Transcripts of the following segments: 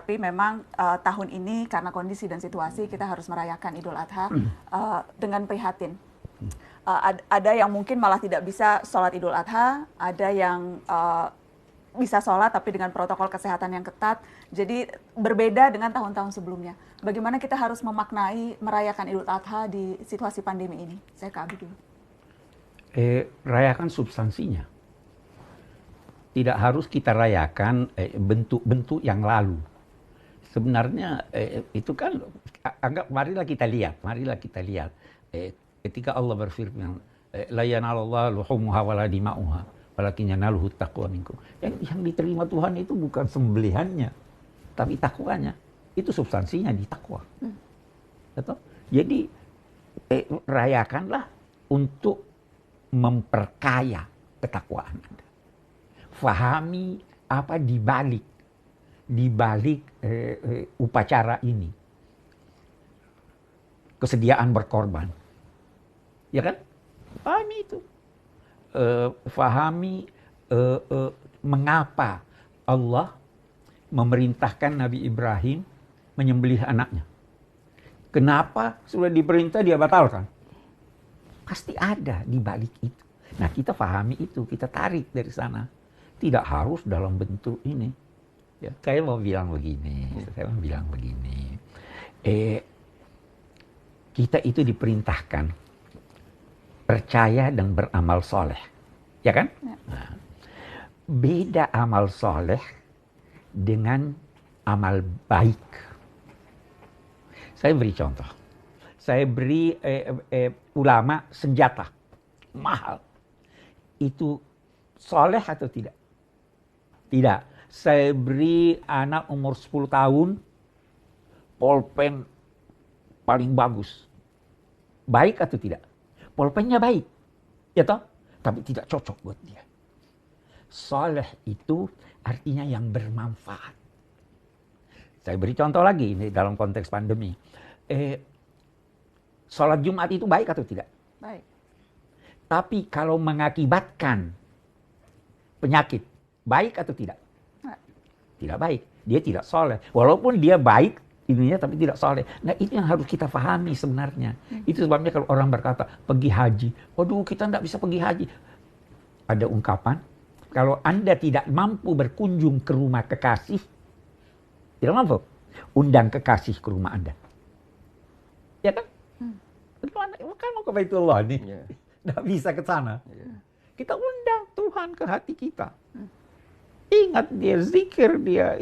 Tapi memang tahun ini karena kondisi dan situasi kita harus merayakan Idul Adha dengan prihatin. Ada yang mungkin malah tidak bisa sholat Idul Adha, ada yang bisa sholat tapi dengan protokol kesehatan yang ketat. Jadi berbeda dengan tahun-tahun sebelumnya. Bagaimana kita harus memaknai merayakan Idul Adha di situasi pandemi ini? Saya ke Abi dulu. Rayakan substansinya. Tidak harus kita rayakan bentuk-bentuk yang lalu. Sebenarnya itu kan marilah kita lihat. Ketika Allah berfirman, la yanalallahu luhumuha wala dima'uha walakin yanaluhu taqwa minkum. Yang diterima Tuhan itu bukan sembelihannya, tapi takwanya. Itu substansinya di takwa. Betul? Jadi rayakanlah untuk memperkaya ketakwaan Anda. Fahami apa di balik upacara ini. Kesediaan berkorban. Ya kan? Fahami itu. Fahami mengapa Allah memerintahkan Nabi Ibrahim menyembelih anaknya. Kenapa sudah diperintah dia batalkan? Pasti ada di balik itu. Nah, kita pahami itu, kita tarik dari sana. Tidak harus dalam bentuk ini. Ya, saya mau bilang begini. Kita itu diperintahkan percaya dan beramal soleh. Ya kan? Ya. Nah, beda amal soleh dengan amal baik. Saya beri contoh. Saya beri ulama senjata. Mahal. Itu soleh atau tidak? Tidak. Saya beri anak umur 10 tahun, pulpen paling bagus. Baik atau tidak? Pulpennya baik. Ya toh? Tapi tidak cocok buat dia. Soleh itu artinya yang bermanfaat. Saya beri contoh lagi ini dalam konteks pandemi. Sholat Jumat itu baik atau tidak? Baik. Tapi kalau mengakibatkan penyakit, baik atau tidak? Tidak baik. Dia tidak soleh. Walaupun dia baik ininya tapi tidak soleh. Nah, itu yang harus kita pahami sebenarnya. Itu sebabnya kalau orang berkata pergi haji, waduh kita tidak bisa pergi haji. Ada ungkapan, kalau Anda tidak mampu berkunjung ke rumah kekasih, tidak mampu, undang kekasih ke rumah Anda. Ya kan? Kan mau ke Baitullah nih. Tidak bisa ke sana. Kita undang Tuhan ke hati kita. Ingat dia, zikir dia.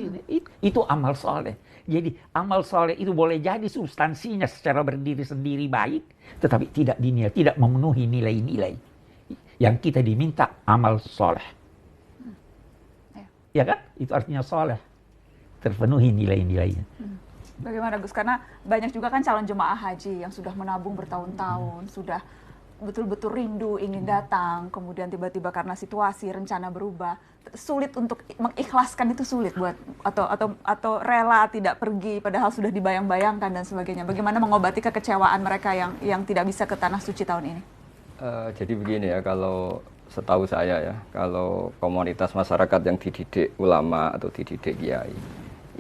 Itu amal soleh. Jadi amal soleh itu boleh jadi substansinya secara berdiri sendiri baik, tetapi tidak dinilai, tidak memenuhi nilai-nilai yang kita diminta amal soleh. Ya kan? Itu artinya soleh. Terpenuhi nilai-nilainya. Bagaimana Gus? Karena banyak juga kan calon jemaah haji yang sudah menabung bertahun-tahun, sudah betul-betul rindu ingin datang, kemudian tiba-tiba karena situasi rencana berubah, sulit untuk mengikhlaskan, itu sulit buat atau rela tidak pergi padahal sudah dibayang-bayangkan dan sebagainya. Bagaimana mengobati kekecewaan mereka yang tidak bisa ke tanah suci tahun ini? Jadi begini ya, kalau setahu saya ya, kalau komunitas masyarakat yang dididik ulama atau dididik kiai,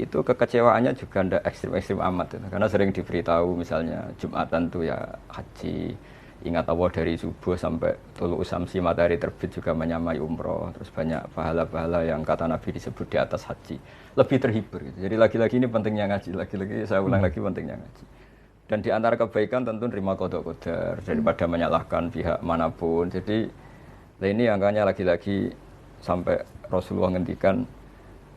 itu kekecewaannya juga tidak ekstrim-ekstrim amat. Karena sering diberitahu misalnya Jumatan tuh ya haji, ingat Allah dari subuh sampai tulu usamsi matahari terbit juga menyamai umroh. Terus banyak pahala-pahala yang kata Nabi disebut di atas haji. Lebih terhibur gitu. Jadi lagi-lagi ini pentingnya ngaji, lagi-lagi saya ulang lagi pentingnya ngaji. Dan di antara kebaikan tentu terima qada qadar daripada menyalahkan pihak manapun. Jadi ini angkanya lagi-lagi sampai Rasulullah ngendikan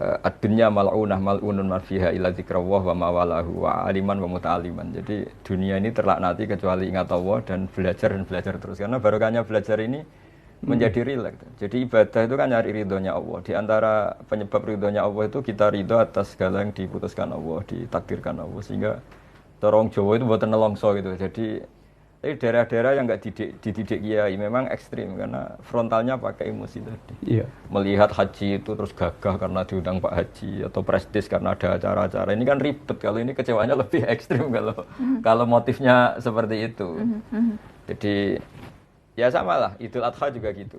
ad-dunya mal'unah mal'unun man fiha illa dzikrawah wa mawalahu wa aliman wa muta'aliman. Jadi dunia ini terlaknati kecuali ingat Allah dan belajar terus. Karena barokahnya belajar ini menjadi rileks. Jadi ibadah itu kan nyari ridhonya Allah. Di antara penyebab ridhonya Allah itu kita ridho atas segala yang diputuskan Allah, ditakdirkan Allah. Sehingga orang Jawa itu buatan nelongso gitu. Jadi daerah-daerah yang nggak dididik kiai memang ekstrim karena frontalnya pakai emosi tadi. Iya. Melihat haji itu terus gagah karena diundang Pak Haji atau prestis karena ada acara-acara. Ini kan ribet, kalau ini kecewanya lebih ekstrim kalau motifnya seperti itu. Jadi ya sama lah, Idul Adha juga gitu.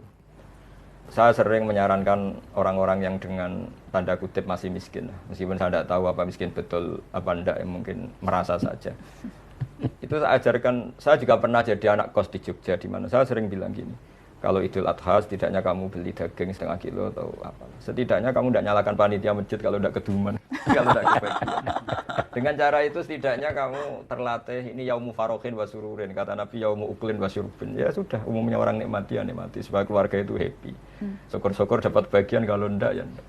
saya sering menyarankan orang-orang yang dengan tanda kutip masih miskin, meskipun saya tidak tahu apa miskin betul apa enggak, mungkin merasa saja. Itu saya ajarkan, saya juga pernah jadi anak kos di Jogja, di mana saya sering bilang gini, kalau Idul Adha setidaknya kamu beli daging setengah kilo atau apa, setidaknya kamu tidak nyalakan panitia masjid kalau tidak keduman, kalau tidak kebagian. Dengan cara itu setidaknya kamu terlatih, ini yaumu farohin wa sururin, kata Nabi yaumu uklin wa syurbin. Ya sudah, umumnya orang nikmati ya nikmati, supaya keluarga itu happy. Syukur-syukur dapat bagian, kalau enggak ya enggak.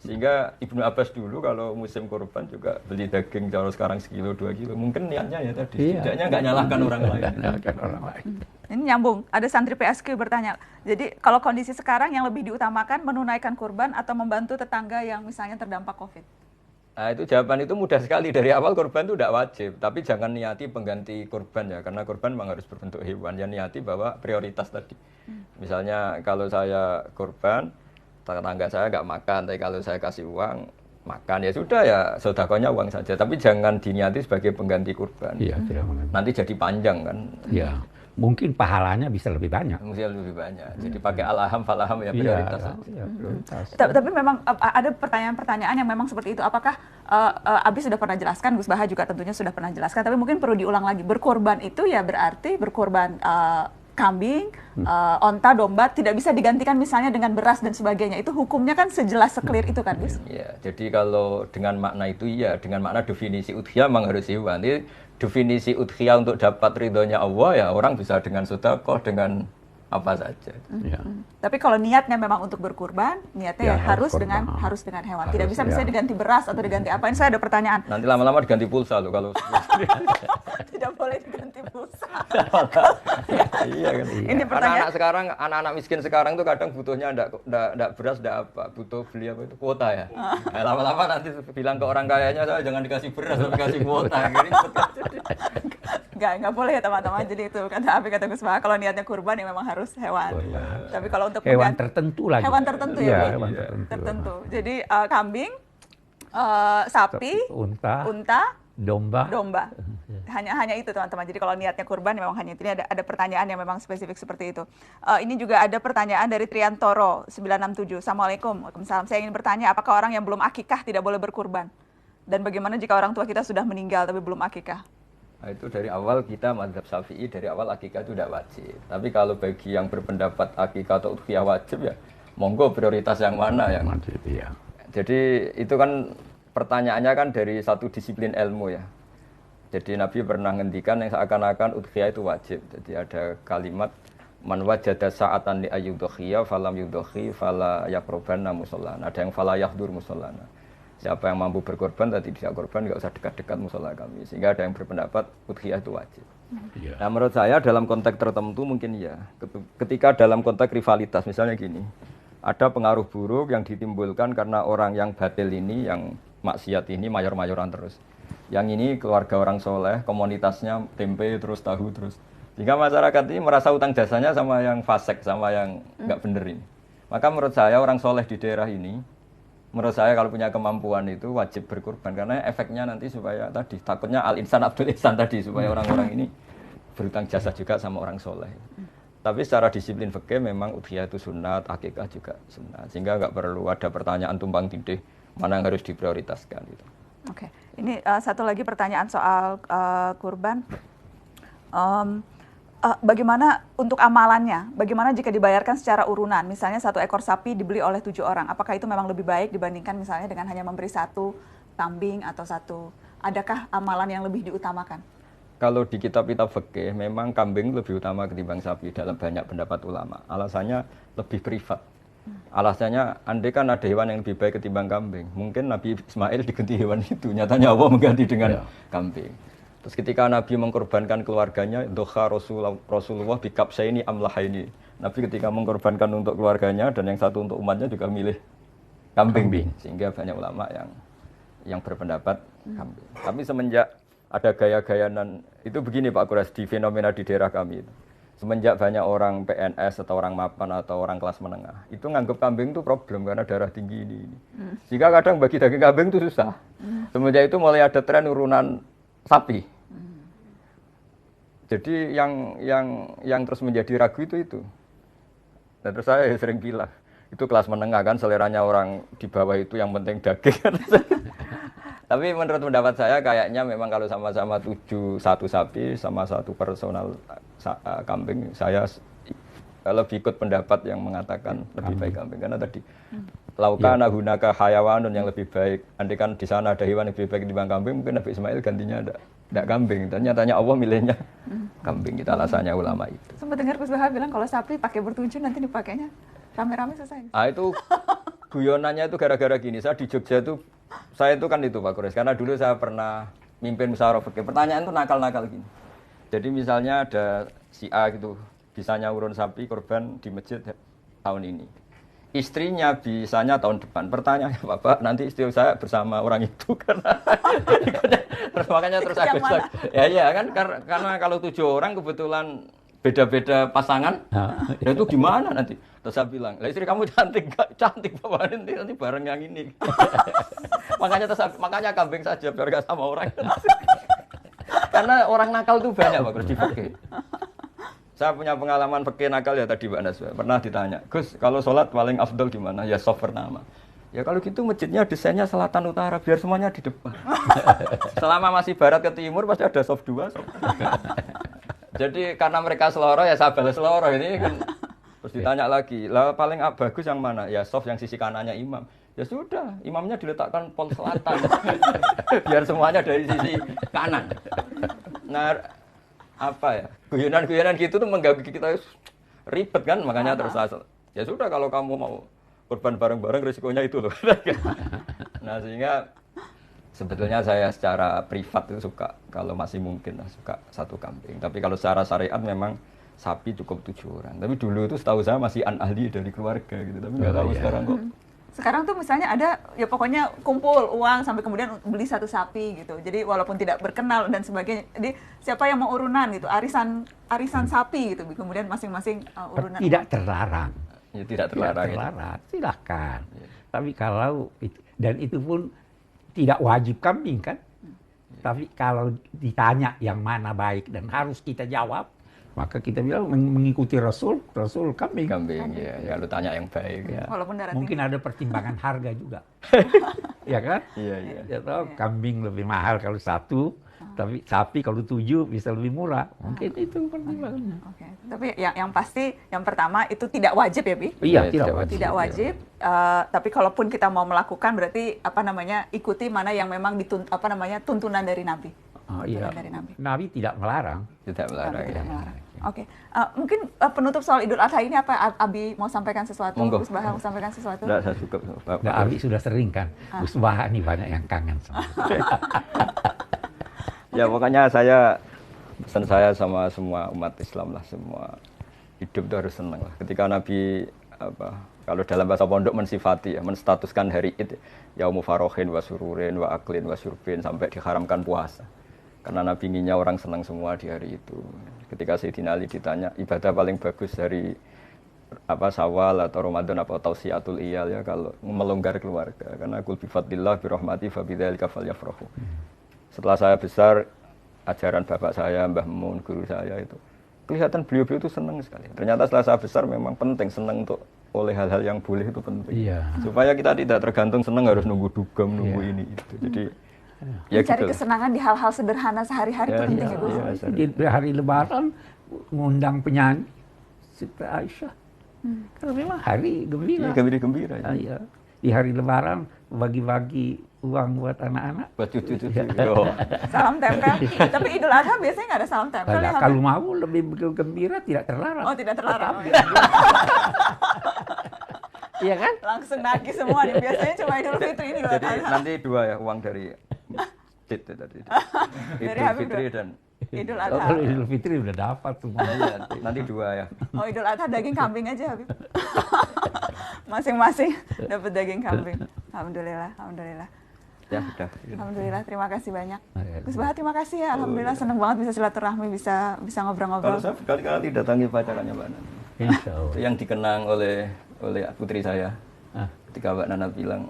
Sehingga Ibnu Abbas dulu kalau musim kurban juga beli daging, kalau sekarang sekilo 2 kilo, mungkin niatnya ya tadi, setidaknya enggak nyalahkan orang lain. Nyalahkan orang lain. Ini nyambung, ada santri PSQ bertanya, jadi kalau kondisi sekarang yang lebih diutamakan menunaikan kurban atau membantu tetangga yang misalnya terdampak COVID? Nah itu jawaban itu mudah sekali, dari awal kurban itu tidak wajib, tapi jangan niati pengganti kurban ya, karena kurban memang harus berbentuk hewan, ya niati bahwa prioritas tadi. Misalnya kalau saya kurban, tetangga saya nggak makan, tapi kalau saya kasih uang, makan, ya sudah ya sedekahnya uang saja, tapi jangan diniati sebagai pengganti kurban. Iya, tidak mengerti. Nanti jadi panjang kan. Iya. Mungkin pahalanya bisa lebih banyak. Mungkin lebih banyak. Jadi pakai al-aham falaham ya prioritas saja. Iya, prioritas. Tapi memang ada pertanyaan-pertanyaan yang memang seperti itu. Apakah Abi sudah pernah jelaskan, Gus Baha juga tentunya sudah pernah jelaskan, tapi mungkin perlu diulang lagi. Berkorban itu ya berarti berkorban kambing, onta, domba tidak bisa digantikan misalnya dengan beras dan sebagainya. Itu hukumnya kan sejelas seklir itu kan, Gus? Iya. Jadi kalau dengan makna itu iya, dengan makna definisi udhiyah memang harus hewan. Jadi definisi udhiyah untuk dapat ridhonya Allah ya orang bisa dengan sedekah, dengan apa saja. Ya. Tapi kalau niatnya memang untuk berkurban, niatnya ya harus kurban. dengan hewan. Harus, Tidak bisa ya. misalnya diganti beras atau diganti apa. Ini saya ada pertanyaan. Nanti lama-lama diganti pulsa loh kalau. Tidak boleh diganti pulsa. Iya kan. Ini pertanyaan. Anak-anak sekarang, anak-anak miskin sekarang tuh kadang butuhnya enggak beras, enggak apa, butuh beli apa itu kuota ya. Nah, lama-lama nanti bilang ke orang kayanya, saya jangan dikasih beras, tapi kasih kuota. Enggak boleh ya teman-teman. Jadi itu kata Gus Baha, kalau niatnya kurban ya memang harus hewan. Tapi kalau untuk Hewan tertentu lagi. hewan tertentu ya, Iya, Bu? hewan Tertentu. Jadi kambing, sapi, unta, domba. hanya itu teman-teman. Jadi kalau niatnya kurban memang hanya itu. Ini ada pertanyaan yang memang spesifik seperti itu. Ini juga ada pertanyaan dari Triantoro 967. Assalamualaikum. Waalaikumsalam. Saya ingin bertanya, apakah orang yang belum akikah tidak boleh berkurban? Dan bagaimana jika orang tua kita sudah meninggal tapi belum akikah? Nah, itu dari awal kita mazhab Syafi'i, dari awal akikah itu tidak wajib. Tapi kalau bagi yang berpendapat akikah atau udhiyah wajib ya, monggo prioritas yang mana yang Wajib, iya. Jadi itu kan pertanyaannya kan dari satu disiplin ilmu ya. Jadi Nabi pernah ngendikan yang seakan-akan udhiyah itu wajib. Jadi ada kalimat man wajada sa'atan li ayyudhiya falam yudhi fala yaqrubanna musallana. Ada yang fala yahdur musallana. Siapa yang mampu berkorban tadi tidak korban enggak usah dekat-dekat musala kami. Sehingga ada yang berpendapat udhiyah itu wajib. Iya. Nah menurut saya dalam konteks tertentu mungkin ya. Ketika dalam konteks rivalitas misalnya gini. Ada pengaruh buruk yang ditimbulkan karena orang yang batil ini, yang maksiat ini mayor-mayoran terus. Yang ini keluarga orang soleh, komunitasnya tempe terus, tahu terus. Sehingga masyarakat ini merasa utang jasanya sama yang fasik, sama yang nggak bener ini. Maka menurut saya orang soleh di daerah ini, menurut saya kalau punya kemampuan itu wajib berkorban. Karena efeknya nanti supaya tadi, takutnya al-insan abdul ihsan tadi, supaya orang-orang ini berutang jasa juga sama orang soleh. Tapi secara disiplin fikih memang udhiyah itu sunat, akikah juga sunat. Sehingga nggak perlu ada pertanyaan tumpang tindih mana yang harus diprioritaskan. Gitu. Oke, ini satu lagi pertanyaan soal kurban. Bagaimana untuk amalannya? Bagaimana jika dibayarkan secara urunan? Misalnya 1 ekor sapi dibeli oleh 7 orang. Apakah itu memang lebih baik dibandingkan misalnya dengan hanya memberi 1 kambing atau 1? Adakah amalan yang lebih diutamakan? Kalau di kitab-kitab fikih memang kambing lebih utama ketimbang sapi dalam banyak pendapat ulama. Alasannya lebih privat. Alasannya andai kan ada hewan yang lebih baik ketimbang kambing, mungkin Nabi Ismail diganti hewan itu. Nyatanya Allah mengganti dengan kambing. Terus ketika Nabi mengkorbankan keluarganya, doha Rasulullah bikabsaini amlahaini. Nabi ketika mengkorbankan untuk keluarganya dan yang satu untuk umatnya juga milih kambing. Sehingga banyak ulama yang berpendapat kambing. Tapi semenjak ada gaya-gayanan, itu begini Pak Quraisy, di fenomena di daerah kami itu. Semenjak banyak orang PNS atau orang mapan atau orang kelas menengah, itu nganggap kambing itu problem karena darah tinggi ini. Jika kadang bagi daging kambing itu susah. Semenjak itu mulai ada tren urunan sapi. Jadi yang terus menjadi ragu itu. Dan terus saya sering bilang, itu kelas menengah kan, seleranya orang di bawah itu yang penting daging kan. Tapi menurut pendapat saya kayaknya memang kalau sama-sama 1 sapi sama 1 personal kambing, saya lebih ikut pendapat yang mengatakan lebih baik kambing. Karena tadi laukana hunaka hayawanun yang lebih baik. Andai kan di sana ada hewan yang lebih baik dibanding kambing, mungkin Nabi Ismail gantinya ada kambing. Dan nyatanya Allah milihnya kambing. Kita alasannya ulama itu. Sempat dengar Gus Baha bilang kalau sapi pakai bertujuh nanti dipakainya rame-rame selesai. Itu guyonannya itu gara-gara gini. Saya di Jogja itu, saya itu kan itu Pak Kures. Karena dulu saya pernah mimpin musyawarah fikih. Pertanyaan itu nakal-nakal gini. Jadi misalnya ada si A gitu, bisanya urun sapi korban di masjid tahun ini. Istrinya bisanya tahun depan. Pertanyaannya Bapak, nanti istri saya bersama orang itu karena terus makanya terus agak ya kan karena kalau 7 orang kebetulan beda-beda pasangan, ya itu gimana nanti? Terus saya bilang, lah istri kamu cantik, cantik Bapak, nanti bareng yang ini. makanya kambing saja biar gak sama orang. Karena orang nakal itu banyak Pak, di fikih. Saya punya pengalaman fikih nakal ya tadi Mbak Naswa. Pernah ditanya, Gus, kalau sholat paling afdol gimana? Ya soft pertama. Ya kalau gitu masjidnya desainnya selatan utara, biar semuanya di depan. Selama masih barat ke timur pasti ada soft 2, soft 3. Jadi karena mereka seloro ya saya balas seloro ini kan. Terus ditanya lagi, lah paling bagus yang mana? Ya soft yang sisi kanannya imam. Ya sudah, imamnya diletakkan pol selatan. Biar semuanya dari sisi kanan. Nah, apa ya? Guyonan-guyonan gitu tuh mengganggu kita ribet kan, makanya terus ya sudah kalau kamu mau korban bareng-bareng risikonya itu loh. Nah, sehingga sebetulnya saya secara privat itu suka kalau masih mungkin suka 1 kambing. Tapi kalau secara syariat memang sapi cukup 7 orang. Tapi dulu itu setahu saya masih ahli dari keluarga gitu. Tapi nggak tahu sekarang kok. Sekarang tuh misalnya ada ya pokoknya kumpul uang sampai kemudian beli 1 sapi gitu. Jadi walaupun tidak berkenal dan sebagainya. Jadi siapa yang mau urunan gitu, arisan sapi gitu. Kemudian masing-masing urunan. Tidak terlarang. Ya, tidak terlarang. Silakan. Ya. Tapi kalau dan itu pun tidak wajib kambing kan. Tapi kalau ditanya yang mana baik dan harus kita jawab, maka kita bilang mengikuti Rasul kambing. Kambing, ya lu tanya yang baik. Ya. Walaupun darah mungkin tinggi. ada pertimbangan harga juga. Ya kan? Iya. Ya, kambing lebih mahal kalau 1, tapi sapi kalau 7 bisa lebih murah. Mungkin itu pertimbangannya. Oke. Tapi yang pasti yang pertama itu tidak wajib ya, Bi? Iya, tidak wajib. Tidak wajib. Tapi kalaupun kita mau melakukan berarti ikuti mana yang memang tuntunan dari Nabi. Oh, iya. Dari Nabi. Nabi tidak melarang. Tidak melarang. Tidak melarang. Oke. Mungkin penutup soal Idul Adha ini apa Abi mau sampaikan sesuatu? Monggo. Gus Baha mau sampaikan sesuatu? Tidak, saya cukup. Nah, Abi sudah sering kan. Gus Baha nih banyak yang kangen sama. Ya pokoknya pesan saya sama semua umat Islam lah, semua hidup itu harus senang lah. Ketika Nabi kalau dalam bahasa pondok mensifati menstatuskan hari Id yaumu farohin wa sururin wa aklin wa syurbin sampai diharamkan puasa. Karena Nabi inginnya orang senang semua di hari itu. Ketika Sayyidina Ali ditanya ibadah paling bagus dari Syawal atau Ramadan atau tausiatul iyal ya kalau melonggar keluarga. Karena kul bi fadlillah bi rahmati fa bidzalika falyafrahu. Setelah saya besar, ajaran bapak saya, Mbah Mun, guru saya itu, kelihatan beliau-beliau itu senang sekali. Ternyata setelah saya besar memang penting senang untuk oleh hal-hal yang boleh itu penting. Iya. Supaya kita tidak tergantung senang harus nunggu dugem, nunggu ini itu. Jadi mencari kesenangan di hal-hal sederhana sehari-hari itu penting ya, Gus. Di hari Lebaran ngundang penyanyi Siti Aisyah. Karena memang hari gembira. Gembira. Iya. Di hari Lebaran bagi-bagi uang buat anak-anak. Buat cucu-cucu. Salam tempel. Tapi Idul Adha biasanya nggak ada salam tempel. Kalau mau lebih gembira tidak terlarang. Oh, tidak terlarang. Iya kan? Langsung nagih semua nih. Biasanya cuma Idul Fitri ini. Jadi nanti 2 ya uang dari tadi. Idul Fitri dan Idul Adha. Kalau Idul Fitri udah dapat semua. Nanti 2 ya. Oh, Idul Adha daging kambing aja, Habib. Masing-masing dapat daging kambing. Alhamdulillah. Ya sudah. Alhamdulillah, terima kasih banyak. Gus Baha, terima kasih ya. Alhamdulillah senang banget bisa silaturahmi, bisa ngobrol-ngobrol. Kalau saya berkali-kali datangi pacarannya Mbak Nana. Insya Allah. Yang dikenang oleh putri saya. Ketika Mbak Nana bilang,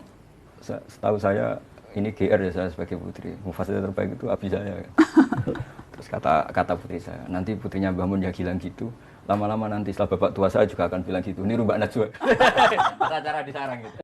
setahu saya ini GR ya saya sebagai putri. Mufassir terbaik itu abi saya. Terus kata putri saya, nanti putrinya Mbah Mun ya bilang gitu. Lama-lama nanti setelah bapak tua saya juga akan bilang gitu. Niru Mbak Najwa. Acara di sarang gitu.